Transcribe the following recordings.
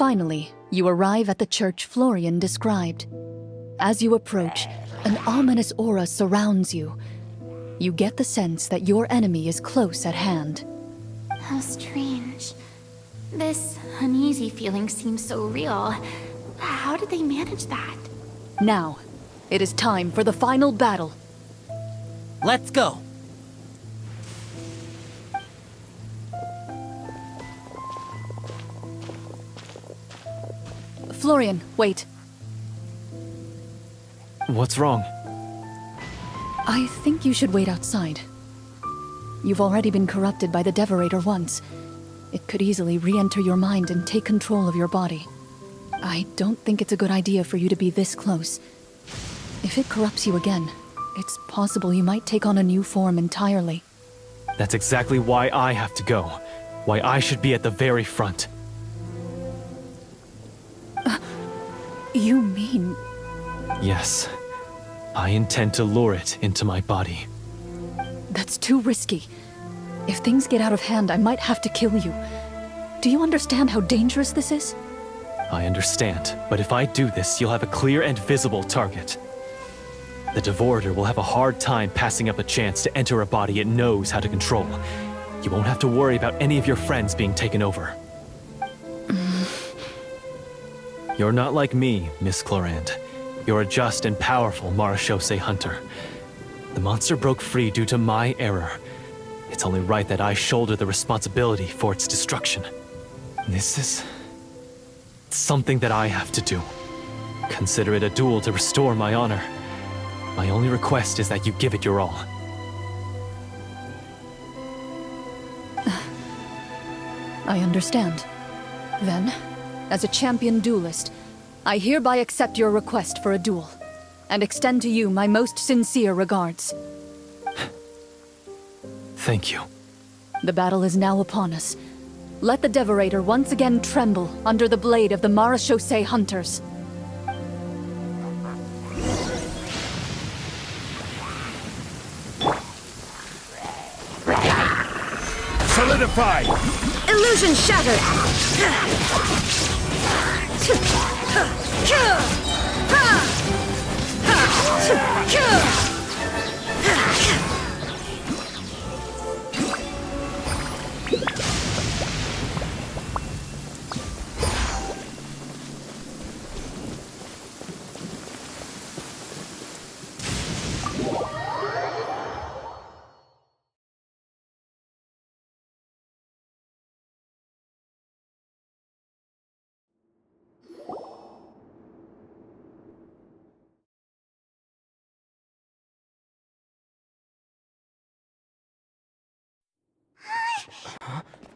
Finally, you arrive at the church Florian described. As you approach, an ominous aura surrounds you. You get the sense that your enemy is close at hand. How strange. This uneasy feeling seems so real. How did they manage that? Now, it is time for the final battle. Let's go! Florian, wait. What's wrong? I think you should wait outside. You've already been corrupted by the Devorator once. It could easily re-enter your mind and take control of your body. I don't think it's a good idea for you to be this close. If it corrupts you again, it's possible you might take on a new form entirely. That's exactly why I have to go. Why I should be at the very front. You mean... Yes. I intend to lure it into my body. That's too risky. If things get out of hand, I might have to kill you. Do you understand how dangerous this is? I understand, but if I do this, you'll have a clear and visible target. The Devorator will have a hard time passing up a chance to enter a body it knows how to control. You won't have to worry about any of your friends being taken over. You're not like me, Miss Clorinde. You're a just and powerful Marechaussee hunter. The monster broke free due to my error. It's only right that I shoulder the responsibility for its destruction. This is... something that I have to do. Consider it a duel to restore my honor. My only request is that you give it your all. I understand. Then, as a champion duelist, I hereby accept your request for a duel, and extend to you my most sincere regards. Thank you. The battle is now upon us. Let the Devorator once again tremble under the blade of the Marechaussee hunters. Solidify! Illusion shattered!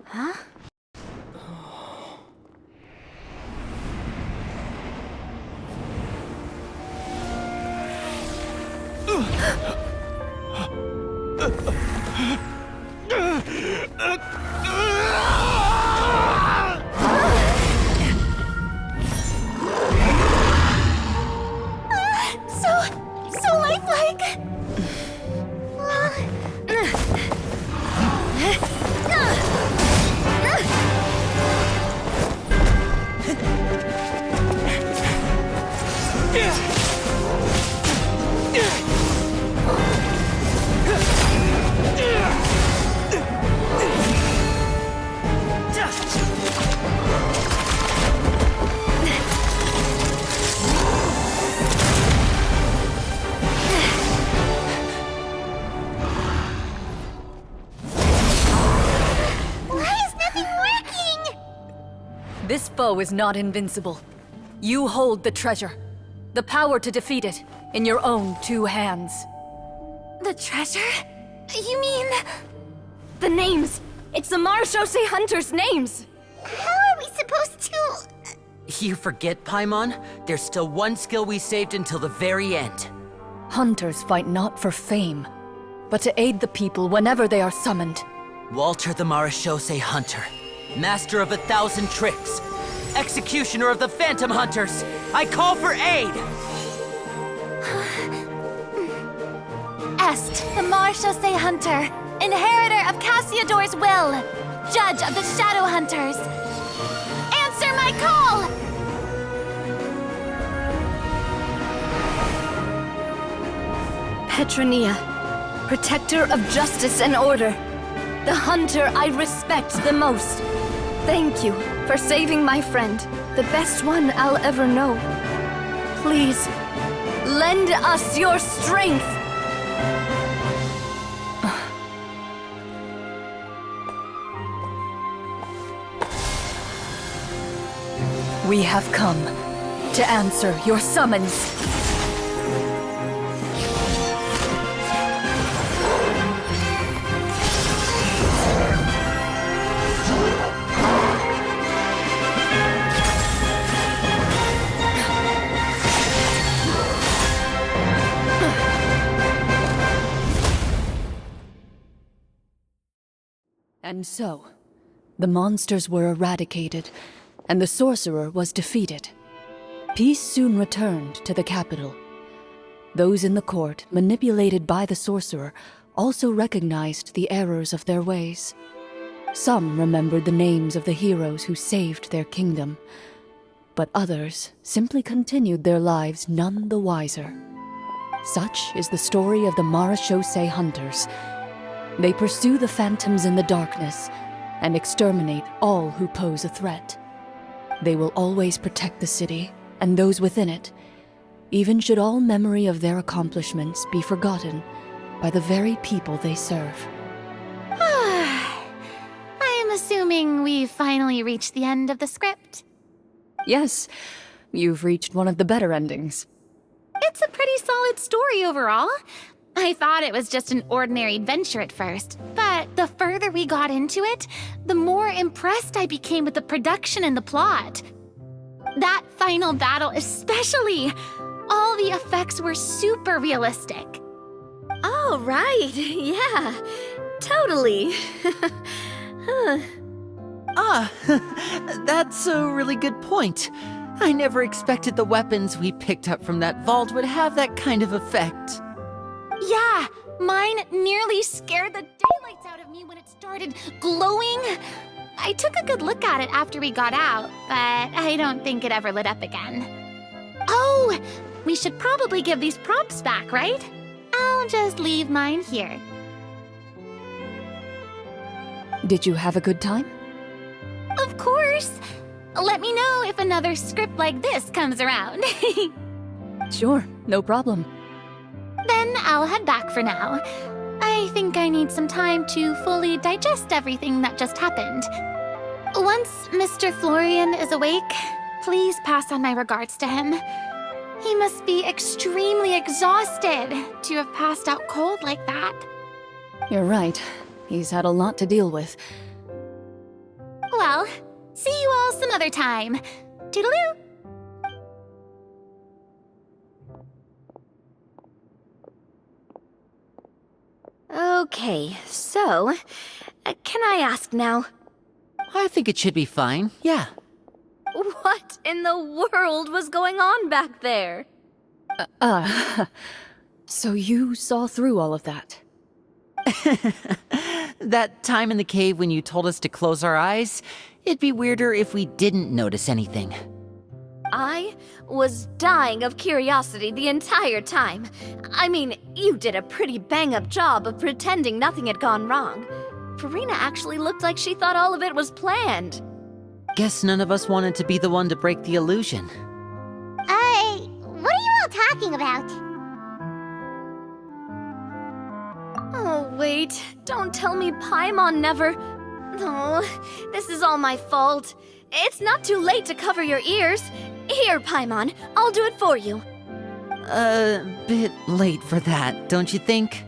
Huh? So lifelike! This foe is not invincible. You hold the treasure. The power to defeat it in your own two hands. The treasure? You mean... the names! It's the Marechaussee hunters' names! How are we supposed to... You forget, Paimon? There's still one skill we saved until the very end. Hunters fight not for fame, but to aid the people whenever they are summoned. Walter the Marechaussee Hunter, master of 1,000 tricks, executioner of the Phantom Hunters, I call for aid! Est, the Marechaussee hunter, inheritor of Cassiodor's will, judge of the Shadow Hunters. Answer my I call! Petronia, protector of justice and order. The hunter I respect the most. Thank you for saving my friend, the best one I'll ever know. Please, lend us your strength! We have come to answer your summons. And so, the monsters were eradicated, and the sorcerer was defeated. Peace soon returned to the capital. Those in the court, manipulated by the sorcerer, also recognized the errors of their ways. Some remembered the names of the heroes who saved their kingdom, but others simply continued their lives none the wiser. Such is the story of the Marechaussee Hunters. They pursue the phantoms in the darkness and exterminate all who pose a threat. They will always protect the city and those within it, even should all memory of their accomplishments be forgotten by the very people they serve. I am assuming we've finally reached the end of the script. Yes, you've reached one of the better endings. It's a pretty solid story overall. I thought it was just an ordinary adventure at first, but the further we got into it, the more impressed I became with the production and the plot. That final battle especially! All the effects were super realistic. Oh, right. Yeah, totally. That's a really good point. I never expected the weapons we picked up from that vault would have that kind of effect. Yeah, mine nearly scared the daylights out of me when it started glowing. I took a good look at it after we got out, but I don't think it ever lit up again. Oh, we should probably give these props back, right? I'll just leave mine here. Did you have a good time? Of course! Let me know if another script like this comes around. Sure, no problem. Then I'll head back for now. I think I need some time to fully digest everything that just happened. Once Mr. Florian is awake, please pass on my regards to him. He must be extremely exhausted to have passed out cold like that. You're right. He's had a lot to deal with. Well, see you all some other time. Toodaloo! Okay, so, can I ask now? I think it should be fine, yeah. What in the world was going on back there? So you saw through all of that? That time in the cave when you told us to close our eyes, it'd be weirder if we didn't notice anything. I was dying of curiosity the entire time. I mean, you did a pretty bang-up job of pretending nothing had gone wrong. Farina actually looked like she thought all of it was planned. Guess none of us wanted to be the one to break the illusion. What are you all talking about? Oh, wait. Don't tell me Paimon never... No, this is all my fault. It's not too late to cover your ears. Here, Paimon, I'll do it for you. Bit late for that, don't you think?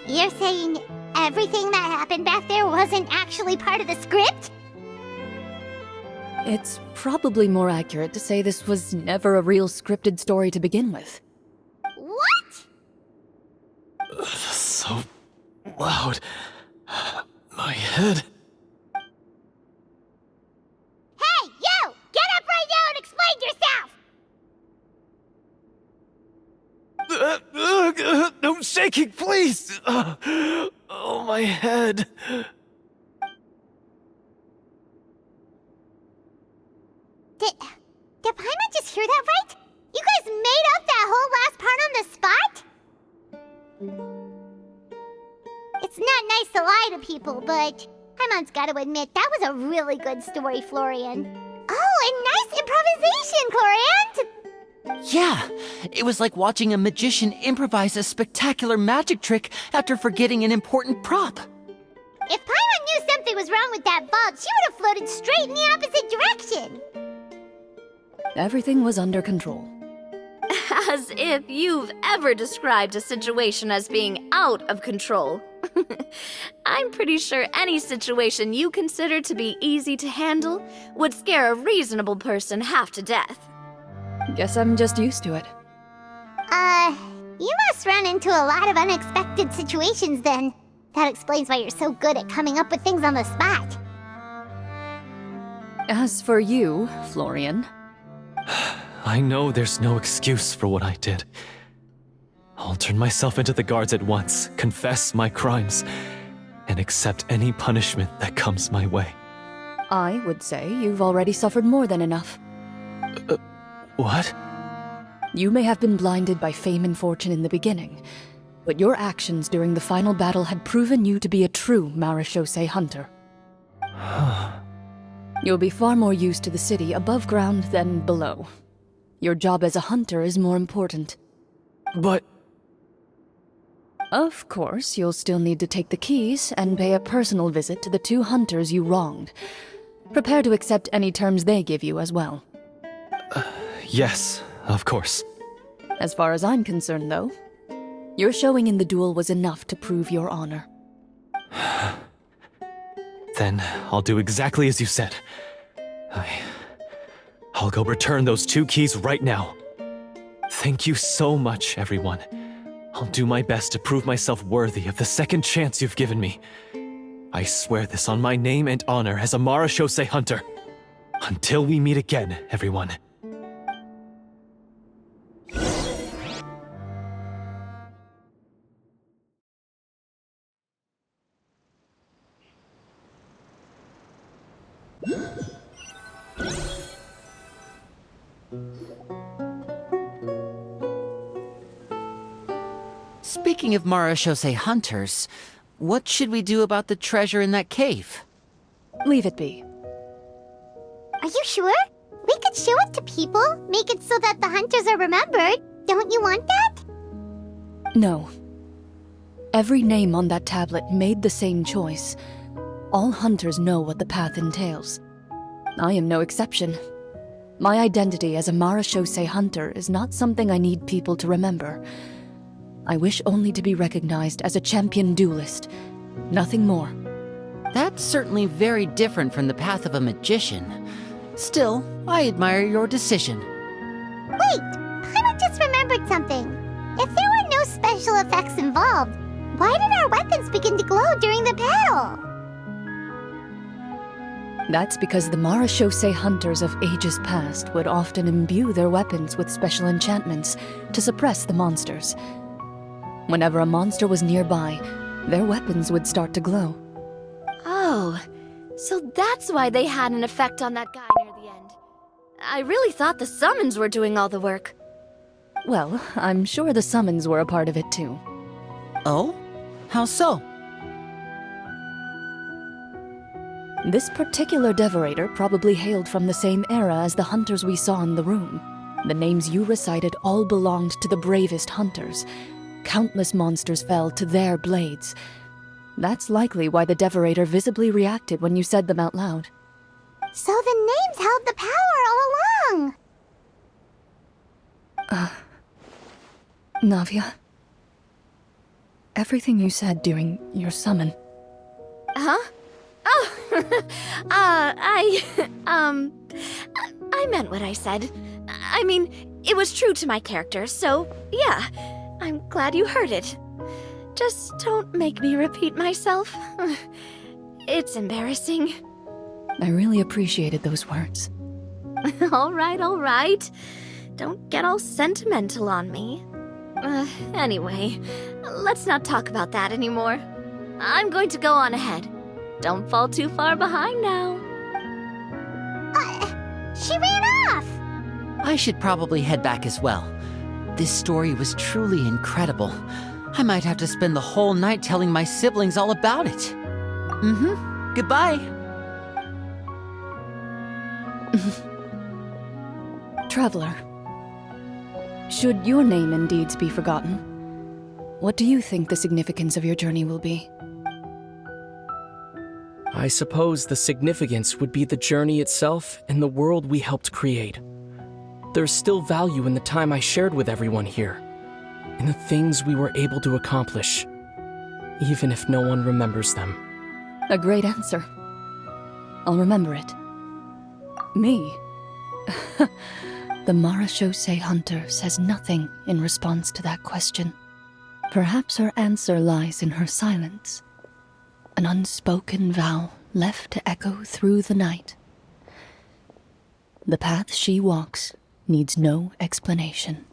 You're saying everything that happened back there wasn't actually part of the script? It's probably more accurate to say this was never a real scripted story to begin with. What? So loud. My head. Hey, you! Get up right now and explain yourself! No shaking, please! Oh, my head. Did Paimon just hear that right? You guys made up that whole last part on the spot? It's not nice to lie to people, but Paimon's gotta admit, that was a really good story, Florian. Oh, and nice improvisation, Clorinde! Yeah, it was like watching a magician improvise a spectacular magic trick after forgetting an important prop. If Paimon knew something was wrong with that vault, she would have floated straight in the opposite direction. Everything was under control. As if you've ever described a situation as being out of control. I'm pretty sure any situation you consider to be easy to handle would scare a reasonable person half to death. Guess I'm just used to it. You must run into a lot of unexpected situations then. That explains why you're so good at coming up with things on the spot. As for you, Florian, I know there's no excuse for what I did. I'll turn myself into the guards at once, confess my crimes, and accept any punishment that comes my way. I would say you've already suffered more than enough. What? You may have been blinded by fame and fortune in the beginning, but your actions during the final battle had proven you to be a true Marechaussee hunter. You'll be far more used to the city above ground than below. Your job as a hunter is more important. But... Of course, you'll still need to take the keys and pay a personal visit to the 2 hunters you wronged. Prepare to accept any terms they give you as well. Yes, of course. As far as I'm concerned, though, your showing in the duel was enough to prove your honor. Then I'll do exactly as you said. I'll go return those 2 keys right now. Thank you so much, everyone. I'll do my best to prove myself worthy of the second chance you've given me. I swear this on my name and honor as a Marechaussee hunter. Until we meet again, everyone. Speaking of Marechaussee hunters, what should we do about the treasure in that cave? Leave it be. Are you sure? We could show it to people, make it so that the hunters are remembered. Don't you want that? No. Every name on that tablet made the same choice. All hunters know what the path entails. I am no exception. My identity as a Marechaussee hunter is not something I need people to remember. I wish only to be recognized as a champion duelist. Nothing more. That's certainly very different from the path of a magician. Still, I admire your decision. Wait! Paimon just remembered something. If there were no special effects involved, why did our weapons begin to glow during the battle? That's because the Marechaussee hunters of ages past would often imbue their weapons with special enchantments to suppress the monsters. Whenever a monster was nearby, their weapons would start to glow. Oh, so that's why they had an effect on that guy near the end. I really thought the summons were doing all the work. Well, I'm sure the summons were a part of it too. Oh? How so? This particular devorator probably hailed from the same era as the hunters we saw in the room. The names you recited all belonged to the bravest hunters. Countless monsters fell to their blades. That's likely why the devorator visibly reacted when you said them out loud. So the names held the power all along! Navia, everything you said during your summon. Huh? Oh, I meant what I said. I mean, it was true to my character, so yeah, I'm glad you heard it. Just don't make me repeat myself. It's embarrassing. I really appreciated those words. All right. Don't get all sentimental on me. Anyway, let's not talk about that anymore. I'm going to go on ahead. Don't fall too far behind now. She ran I should probably head back as well. This story was truly incredible. I might have to spend the whole night telling my siblings all about it. Goodbye. Traveler, should your name and deeds be forgotten, what do you think the significance of your journey will be? I suppose the significance would be the journey itself and the world we helped create. There's still value in the time I shared with everyone here, in the things we were able to accomplish, even if no one remembers them. A great answer. I'll remember it. Me? The Marachose hunter says nothing in response to that question. Perhaps her answer lies in her silence. An unspoken vow left to echo through the night. The path she walks needs no explanation.